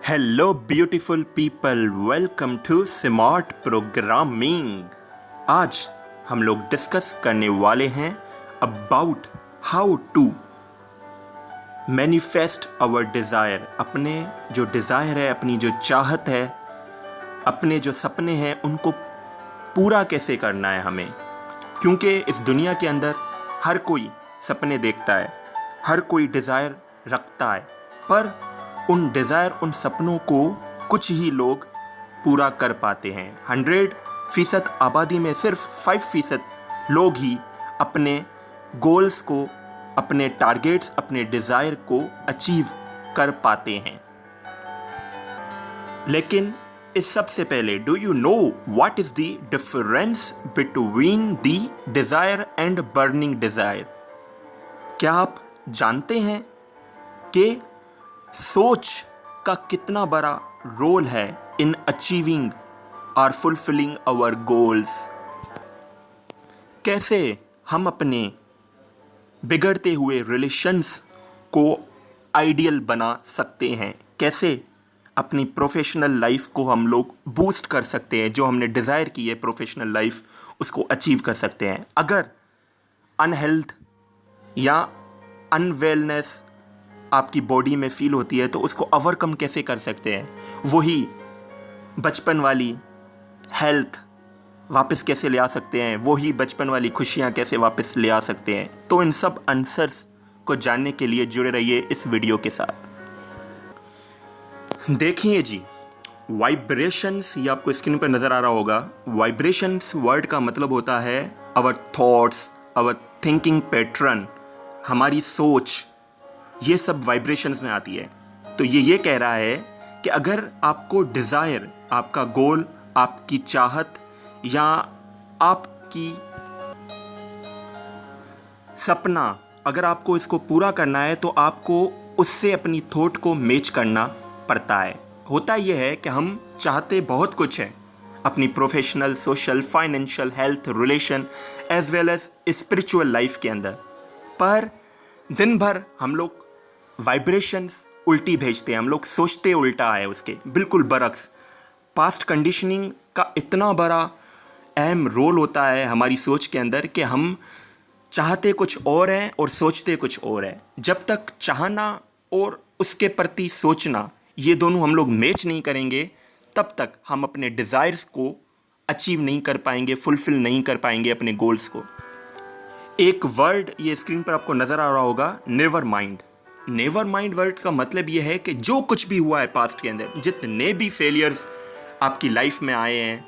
Hello beautiful people, welcome to smart programming. आज हम लोग डिस्कस करने वाले हैं about how to manifest our desire. अपने जो डिज़ायर है, अपनी जो चाहत है, अपने जो सपने हैं, उनको पूरा कैसे करना है हमें। क्योंकि इस दुनिया के अंदर हर कोई सपने देखता है, हर कोई डिज़ायर रखता है, पर उन डिज़ायर, उन सपनों को कुछ ही लोग पूरा कर पाते हैं। 100% आबादी में सिर्फ 5% लोग ही अपने गोल्स को, अपने टारगेट्स, अपने डिज़ायर को अचीव कर पाते हैं। लेकिन इस सबसे पहले, do you know what is the difference between the desire and burning desire? क्या आप जानते हैं कि सोच का कितना बड़ा रोल है इन अचीविंग और फुलफिलिंग आवर गोल्स? कैसे हम अपने बिगड़ते हुए रिलेशंस को आइडियल बना सकते हैं? कैसे अपनी प्रोफेशनल लाइफ को हम लोग बूस्ट कर सकते हैं? जो हमने डिज़ायर की है प्रोफेशनल लाइफ, उसको अचीव कर सकते हैं। अगर अनहेल्थ या अनवेलनेस आपकी बॉडी में फील होती है तो उसको ओवरकम कैसे कर सकते हैं? वही बचपन वाली हेल्थ वापस कैसे ले आ सकते हैं? वही बचपन वाली खुशियाँ कैसे वापस ले आ सकते हैं? तो इन सब आंसर्स को जानने के लिए जुड़े रहिए इस वीडियो के साथ। देखिए जी, वाइब्रेशंस, ये आपको स्क्रीन पर नज़र आ रहा होगा। वाइब्रेशंस वर्ड का मतलब होता है our thoughts, our thinking pattern, हमारी सोच, ये सब वाइब्रेशंस में आती है। तो ये कह रहा है कि अगर आपको डिज़ायर, आपका गोल, आपकी चाहत या आपकी सपना, अगर आपको इसको पूरा करना है तो आपको उससे अपनी थॉट को मैच करना पड़ता है। होता यह है कि हम चाहते बहुत कुछ है अपनी professional, social, financial, health, relation as well as spiritual life के अंदर, पर दिन भर हम लोग वाइब्रेशंस उल्टी भेजते हैं। हम लोग सोचते उल्टा है उसके, बिल्कुल बरक्स। पास्ट कंडीशनिंग का इतना बड़ा अहम रोल होता है हमारी सोच के अंदर कि हम चाहते कुछ और है और सोचते कुछ और है। जब तक चाहना और उसके प्रति सोचना, ये दोनों हम लोग मैच नहीं करेंगे, तब तक हम अपने डिज़ायर्स को अचीव नहीं कर पाएंगे, फुलफिल नहीं कर पाएंगे अपने गोल्स को। एक वर्ड ये स्क्रीन पर आपको नज़र आ रहा होगा, never mind. Never mind word का मतलब ये है कि जो कुछ भी हुआ है पास्ट के अंदर, जितने भी फेलियर्स आपकी लाइफ में आए हैं,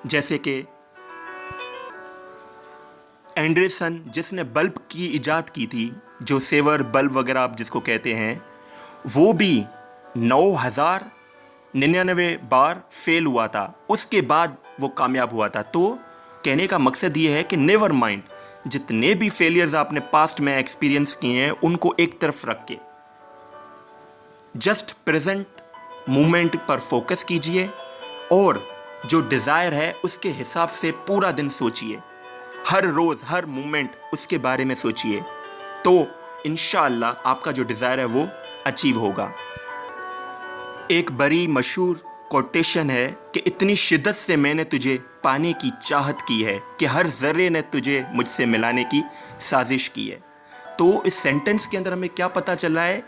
जैसे कि एंडरसन जिसने बल्ब की इजाद की थी, जो सेवर बल्ब वगैरह आप जिसको कहते हैं, वो भी 9,099 बार फेल हुआ था, उसके बाद वो कामयाब हुआ था। तो कहने का मकसद ये है कि नेवर माइंड, जितने भी फेलियर्स आपने पास्ट में एक्सपीरियंस किए हैं उनको एक तरफ रख के जस्ट प्रेजेंट मोमेंट पर फोकस कीजिए और जो डिज़ायर है उसके हिसाब से पूरा दिन सोचिए। हर रोज़, हर मोमेंट उसके बारे में सोचिए, तो इंशाअल्लाह आपका जो डिज़ायर है वो अचीव होगा। एक बड़ी मशहूर कोटेशन है कि इतनी शिद्दत से मैंने तुझे पाने की चाहत की है कि हर ज़र्रे ने तुझे मुझसे मिलाने की साजिश की है। तो इस सेंटेंस के अंदर हमें क्या पता चला है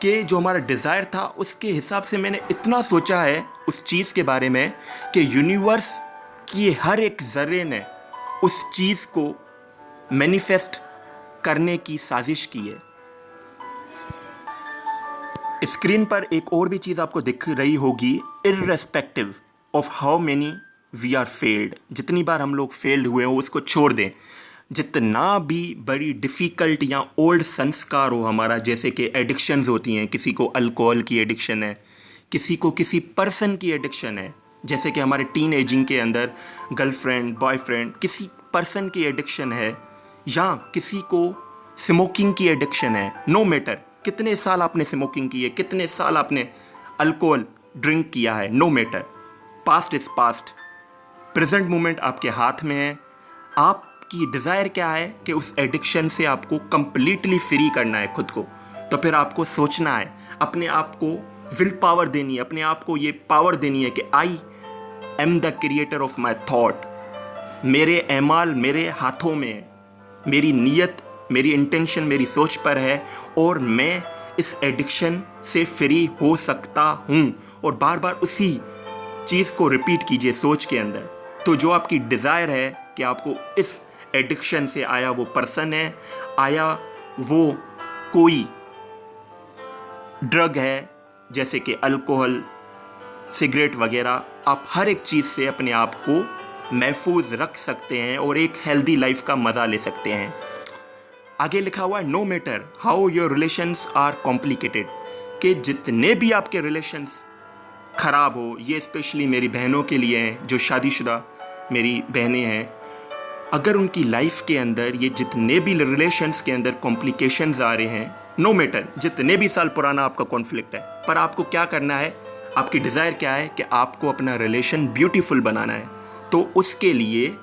कि जो हमारा डिज़ायर था उसके हिसाब से मैंने इतना सोचा है उस चीज़ के बारे में कि यूनिवर्स की हर एक ज़र्रे ने उस चीज़ को मैनिफेस्ट करने की साजिश की है। स्क्रीन पर एक और भी चीज़ आपको दिख रही होगी, irrespective of how many we are failed. जितनी बार हम लोग फेल्ड हुए हो उसको छोड़ दें। जितना भी बड़ी डिफ़िकल्ट या ओल्ड संस्कार हो हमारा, जैसे कि एडिक्शंस होती हैं, किसी को अल्कोहल की एडिक्शन है, किसी को किसी पर्सन की एडिक्शन है, जैसे कि हमारे टीन एजिंग के अंदर गर्लफ्रेंड, बॉयफ्रेंड, किसी पर्सन की एडिक्शन है, या किसी को स्मोकिंग की एडिक्शन है। नो मैटर कितने साल आपने स्मोकिंग की है, कितने साल आपने अल्कोहल ड्रिंक किया है, no matter, past is past. Present moment आपके हाथ में है। आपकी डिज़ायर क्या है कि उस एडिक्शन से आपको कंप्लीटली फ्री करना है खुद को। तो फिर आपको सोचना है, अपने आप को विल पावर देनी है, अपने आप को ये पावर देनी है कि I am the creator of my thought. मेरे एमाल मेरे हाथों में है, मेरी नीयत, मेरी इंटेंशन मेरी सोच पर है और मैं इस एडिक्शन से फ्री हो सकता हूँ। और बार बार उसी चीज़ को रिपीट कीजिए सोच के अंदर। तो जो आपकी डिज़ायर है कि आपको इस एडिक्शन से, आया वो पर्सन है, आया वो कोई ड्रग है जैसे कि अल्कोहल, सिगरेट वगैरह, आप हर एक चीज़ से अपने आप को महफूज रख सकते हैं और एक हेल्दी लाइफ का मज़ा ले सकते हैं। आगे लिखा हुआ है no matter how your relations are complicated, कि जितने भी आपके रिलेशंस ख़राब हो, ये स्पेशली मेरी बहनों के लिए हैं, जो शादीशुदा मेरी बहनें हैं, अगर उनकी लाइफ के अंदर ये जितने भी रिलेशंस के अंदर कॉम्प्लिकेशंस आ रहे हैं, नो मैटर जितने भी साल पुराना आपका कॉन्फ्लिक्ट है, पर आपको क्या करना है, आपकी डिज़ायर क्या है कि आपको अपना रिलेशन ब्यूटीफुल बनाना है। तो उसके लिए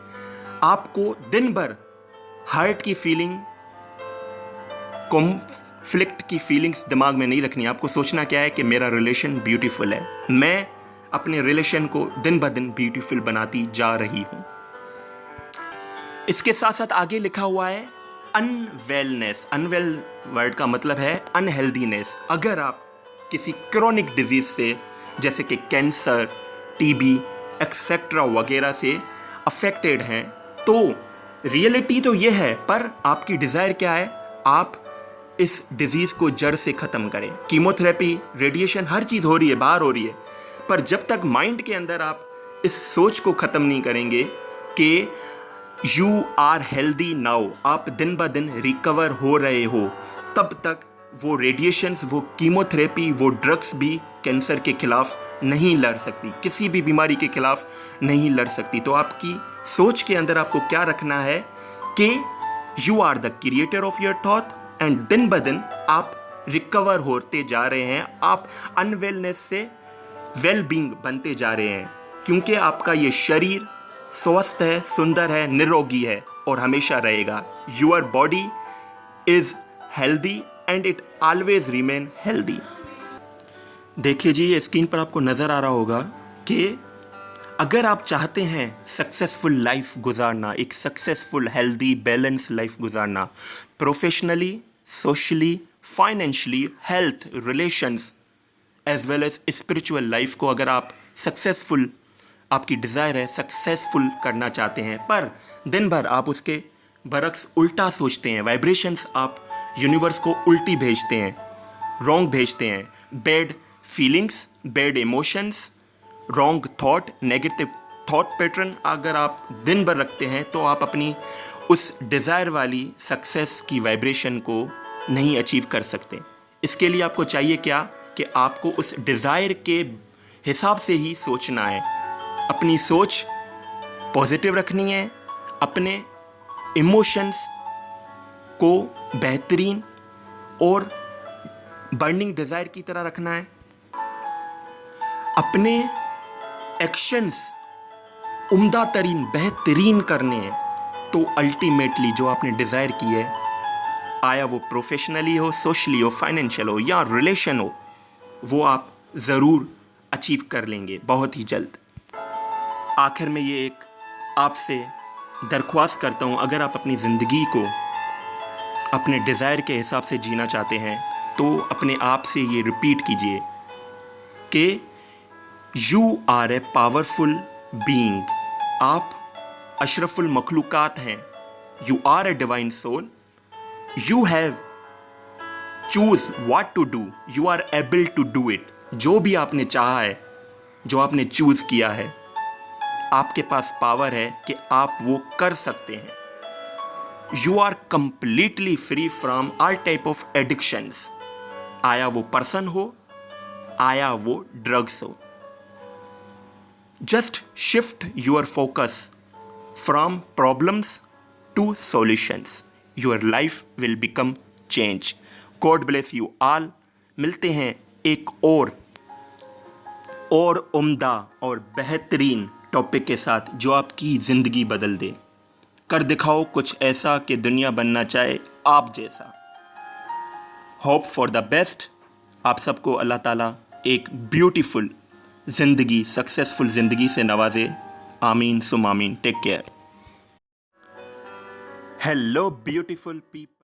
आपको दिन भर हर्ट की फीलिंग, कॉन्फ्लिक्ट की फीलिंग्स दिमाग में नहीं रखनी। आपको सोचना क्या है कि मेरा रिलेशन ब्यूटीफुल है, मैं अपने रिलेशन को दिन ब दिन ब्यूटीफुल बनाती जा रही हूँ। इसके साथ साथ आगे लिखा हुआ है अनवेलनेस। अनवेल वर्ड का मतलब है अनहेल्दीनेस। अगर आप किसी क्रोनिक डिजीज से जैसे कि कैंसर, टीबी एक्सेट्रा वगैरह से अफेक्टेड हैं, तो रियलिटी तो ये है, पर आपकी डिज़ायर क्या है, आप इस डिजीज़ को जड़ से ख़त्म करें। कीमोथेरेपी, रेडिएशन, हर चीज़ हो रही है, बाहर हो रही है, पर जब तक माइंड के अंदर आप इस सोच को ख़त्म नहीं करेंगे कि यू आर हेल्दी नाउ, आप दिन ब दिन रिकवर हो रहे हो, तब तक वो रेडिएशंस, वो कीमोथेरेपी, वो ड्रग्स भी कैंसर के खिलाफ नहीं लड़ सकती, किसी भी बीमारी के खिलाफ नहीं लड़ सकती। तो आपकी सोच के अंदर आपको क्या रखना है कि you are the creator of your thought, and दिन ब दिन आप रिकवर होते जा रहे हैं, आप अनवेलनेस से वेल बींग बनते जा रहे हैं, क्योंकि आपका ये शरीर स्वस्थ है, सुंदर है, निरोगी है और हमेशा रहेगा। Your body is healthy and it always remain healthy. देखिए जी, ये स्क्रीन पर आपको नज़र आ रहा होगा कि अगर आप चाहते हैं सक्सेसफुल लाइफ गुजारना, एक सक्सेसफुल हेल्दी बैलेंस लाइफ गुजारना, professionally, socially, financially, health, relations as well as spiritual life को अगर आप सक्सेसफुल, आपकी डिज़ायर है सक्सेसफुल करना चाहते हैं, पर दिन भर आप उसके बरक्स उल्टा सोचते हैं, वाइब्रेशंस आप यूनिवर्स को उल्टी भेजते हैं, रॉन्ग भेजते हैं, bad feelings, bad emotions, wrong thought, negative thought pattern अगर आप दिन भर रखते हैं, तो आप अपनी उस डिज़ायर वाली सक्सेस की वाइब्रेशन को नहीं अचीव कर सकते। इसके लिए आपको चाहिए क्या कि आपको उस डिज़ायर के हिसाब से ही सोचना है, अपनी सोच पॉजिटिव रखनी है, अपने इमोशंस को बेहतरीन और बर्निंग डिज़ायर की तरह रखना है, अपने एक्शंस उम्दा तरीन बेहतरीन करने हैं। तो अल्टीमेटली जो आपने डिज़ायर की है, आया वो प्रोफेशनली हो, सोशली हो, फाइनेंशियल हो या रिलेशन हो, वो आप ज़रूर अचीव कर लेंगे बहुत ही जल्द। आखिर में ये एक आपसे दरख्वास्त करता हूँ, अगर आप अपनी ज़िंदगी को अपने डिज़ायर के हिसाब से जीना चाहते हैं, तो अपने आप से ये रिपीट कीजिए कि you are a powerful being, आप अशरफुल मखलूक़ात हैं, you are a divine soul, you have choose what to do, you are able to do it. जो भी आपने चाहा है, जो आपने चूज़ किया है, आपके पास पावर है कि आप वो कर सकते हैं। You are completely free from all type of addictions, आया वो पर्सन हो, आया वो ड्रग्स हो। Just shift your focus from problems to solutions, your life will become change. God bless you all. मिलते हैं एक और उम्दा और बेहतरीन टॉपिक के साथ जो आपकी ज़िंदगी बदल दे। कर दिखाओ कुछ ऐसा कि दुनिया बनना चाहे आप जैसा। Hope for the best. आप सबको अल्लाह ताला एक ब्यूटीफुल ज़िंदगी, सक्सेसफुल ज़िंदगी से नवाजे। आमीन सुम आमीन। Take care. Hello beautiful people.